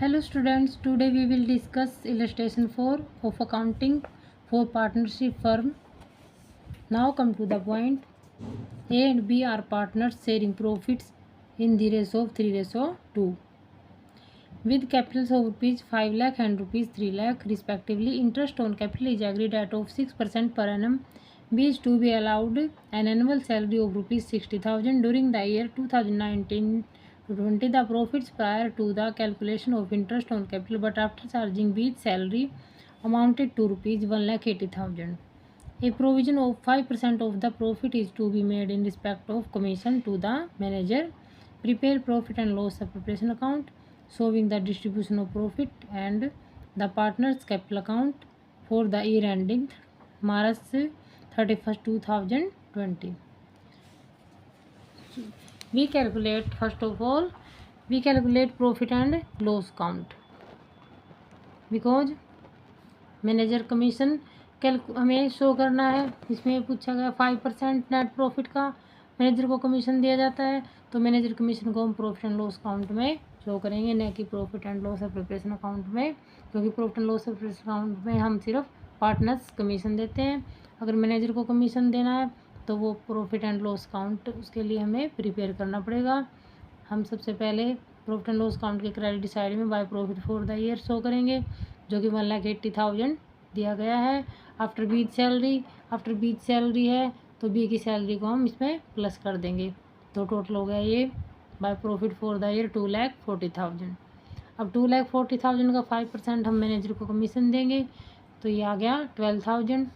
Hello students, today we will discuss illustration 4 of accounting for partnership firm. Now come to the point. A and B are partners sharing profits in the ratio of 3:2. With capitals of rupees 5 lakh and rupees 3 lakh respectively, interest on capital is agreed at of 6% per annum. B is to be allowed an annual salary of rupees 60,000 during the year 2019 to 20. The profits prior to the calculation of interest on capital but after charging B's salary amounted to rupees 1,80,000. A provision of 5% of the profit is to be made in respect of commission to the manager. Prepare profit and loss appropriation account showing the distribution of profit and the partners capital account for the year ending March 31st 2020. We calculate, first of all we calculate profit and loss count because manager commission हमें show करना है। इसमें पूछा गया 5% net profit का manager को commission दिया जाता है, तो मैनेजर कमीशन को हम प्रॉफिट एंड लॉस अकाउंट में शो करेंगे, न कि profit and loss appropriation account में, क्योंकि profit and loss appropriation account में हम सिर्फ पार्टनर्स कमीशन देते हैं। अगर मैनेजर को कमीशन देना है तो वो प्रॉफिट एंड लॉस अकाउंट उसके लिए हमें प्रिपेयर करना पड़ेगा। हम सबसे पहले प्रॉफिट एंड लॉस अकाउंट के क्रेडिट साइड में by profit for the year show करेंगे, जो कि 1,80,000 दिया गया है। आफ्टर बीच सैलरी है तो बी की सैलरी को हम इसमें प्लस कर देंगे, तो टोटल हो गया ये by profit for the year 2,40,000। अब 2,40,000 का 5% हम मैनेजर को कमीशन देंगे, तो ये आ गया 12,000।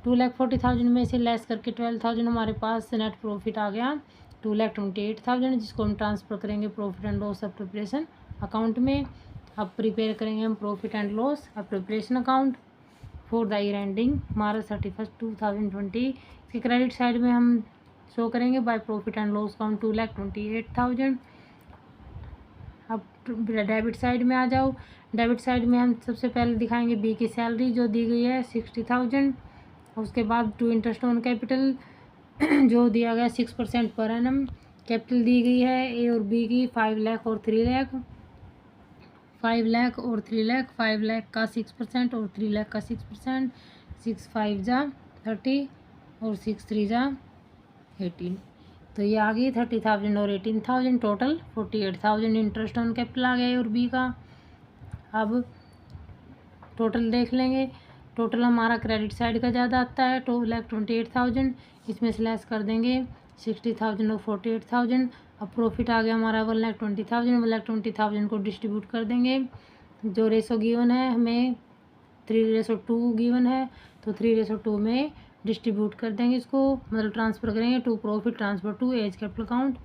2,40,000 में से लेस करके 12,000 हमारे पास नेट प्रॉफिट आ गया 2,28,000, जिसको हम ट्रांसफ़र करेंगे profit and loss appropriation account में। अब प्रिपेयर करेंगे हम profit and loss appropriation account for the year ending March 31st 2020। इसके क्रेडिट साइड में हम शो करेंगे by profit and loss account 2,28,000। अब डेबिट साइड में आ जाओ। डेबिट साइड में हम सबसे पहले दिखाएंगे बी की सैलरी जो दी गई है 60,000, उसके बाद टू इंटरेस्ट ऑन कैपिटल जो दिया गया 6% पर एनम। कैपिटल दी गई है ए और बी की 5 लाख और 3 लाख, 5 लाख और 3 लाख, 5 लाख का 6% और 3 लाख का 6%, 6 5 जा 30 और 6 3 जा 18, तो ये आ गई 30,000 और 18,000, टोटल 48,000 इंटरेस्ट ऑन कैपिटल आ गया और बी का। अब टोटल देख लेंगे। टोटल हमारा क्रेडिट साइड का ज़्यादा आता है 2,28,000, इसमें से लेस कर देंगे 60,000 और 48,000। अब प्रॉफिट आ गया हमारा 1,20,000। 1,20,000 को डिस्ट्रीब्यूट कर देंगे, जो रेशो गिवन है हमें 3:2 गिवन है, तो 3:2 में डिस्ट्रीब्यूट कर देंगे इसको, मतलब ट्रांसफ़र करेंगे to profit transfer to A's capital account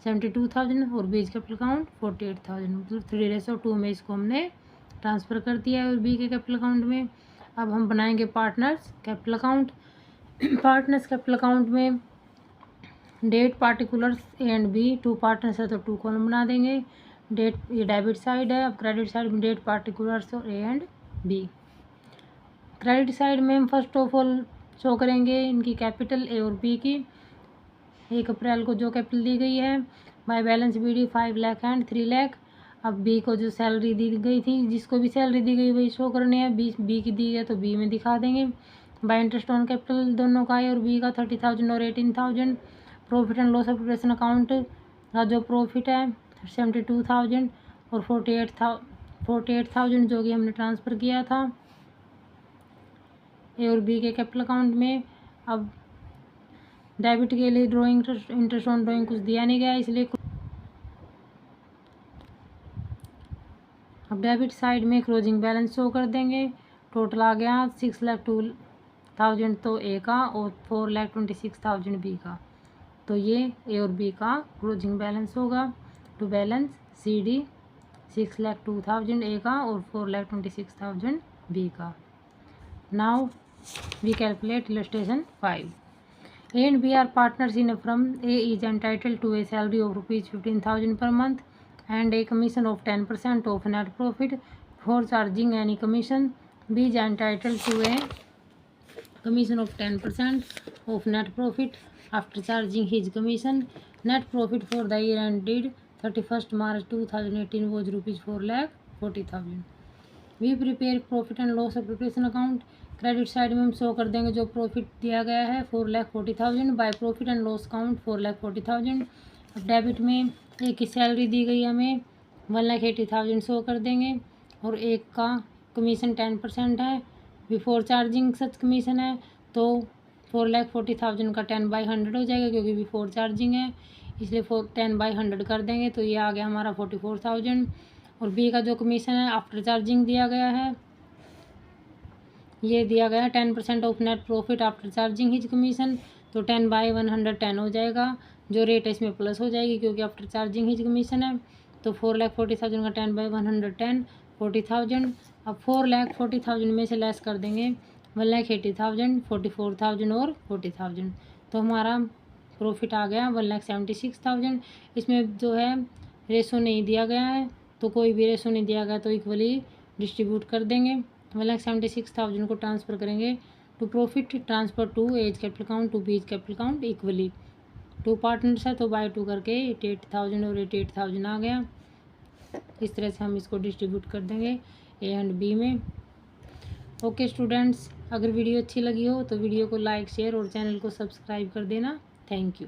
72,000 और बीज कैपिटल अकाउंट 48,000, मतलब 3:2 में इसको हमने ट्रांसफ़र कर दिया है और बी के कैपिटल अकाउंट में। अब हम बनाएंगे partners capital account. Partners capital account में date particulars A and B, 2 partners है तो 2 कॉलम बना देंगे। डेट ये डेबिट साइड है। अब क्रेडिट साइड में डेट पार्टिकुलर्स और A and B. Credit side में हम फर्स्ट ऑफ ऑल शो करेंगे इनकी कैपिटल ए और बी की। 1 अप्रैल को जो कैपिटल दी गई है by balance b d 5 lakh and 3 lakh. अब बी को जो सैलरी दी गई थी, जिसको भी सैलरी दी गई वही शो करनी है। बी की दी है तो बी में दिखा देंगे। बाय इंटरेस्ट ऑन कैपिटल दोनों का ए और बी का 30,000 और 18,000। Profit and loss appropriation account का जो प्रॉफिट है 72,000 और 48,000 जो कि हमने ट्रांसफ़र किया था ए और बी के कैपिटल अकाउंट में। अब डेबिट के लिए ड्राइंग इंटरेस्ट ऑन ड्राइंग कुछ दिया नहीं गया, इसलिए अब डेबिट साइड में क्लोजिंग बैलेंस शो कर देंगे। टोटल आ गया 6,02,000 तो ए का और 4,26,000 बी का, तो ये ए और बी का क्लोजिंग बैलेंस होगा। To balance c d 6,02,000 A का और 4,26,000 बी का। Now we calculate illustration 5। A and B are partners in a firm. A is entitled to a salary of rupees 15,000 per month and a commission of 10% of net profit for charging any commission. B is entitled to a commission of 10% of net profit after charging his commission. Net profit for the year ended 31st March 2018 was rupees 4 lakh 40,000। We prepare profit and loss preparation account. Credit side में हम show कर देंगे जो profit दिया गया है 4,40,000 by profit and loss account 4,40,000। अब debit में एक की सैलरी दी गई हमें 1,80,000 शो कर देंगे और एक का कमीशन 10% है, बिफोर चार्जिंग सच कमीशन है तो 4,40,000 का 10/100 हो जाएगा क्योंकि बिफोर चार्जिंग है, इसलिए 10/100 कर देंगे तो ये आ गया हमारा 44,000। और बी का जो कमीशन है आफ्टर चार्जिंग दिया गया है, ये दिया गया है 10% of net profit after charging his commission, तो 10/110 हो जाएगा, जो रेट है इसमें प्लस हो जाएगी क्योंकि आफ्टर चार्जिंग हिज कमीशन है। तो 4,40,000 का 10/110 40,000। अब 4,40,000 में से लेस कर देंगे 1,80,000 44,000 और 40,000, तो हमारा प्रॉफिट आ गया 1,76,000। इसमें जो है रेशो नहीं दिया गया है, तो कोई भी रेशो नहीं दिया गया तो इक्वली डिस्ट्रीब्यूट कर देंगे। 1,76,000 को ट्रांसफ़र करेंगे to profit transfer to A's capital account to B's capital account equally. 2 partners है तो बाय 2 करके 88,000 और 88,000 आ गया। इस तरह से हम इसको डिस्ट्रीब्यूट कर देंगे ए एंड बी में। ओके स्टूडेंट्स, अगर वीडियो अच्छी लगी हो तो वीडियो को लाइक शेयर और चैनल को सब्सक्राइब कर देना। Thank you.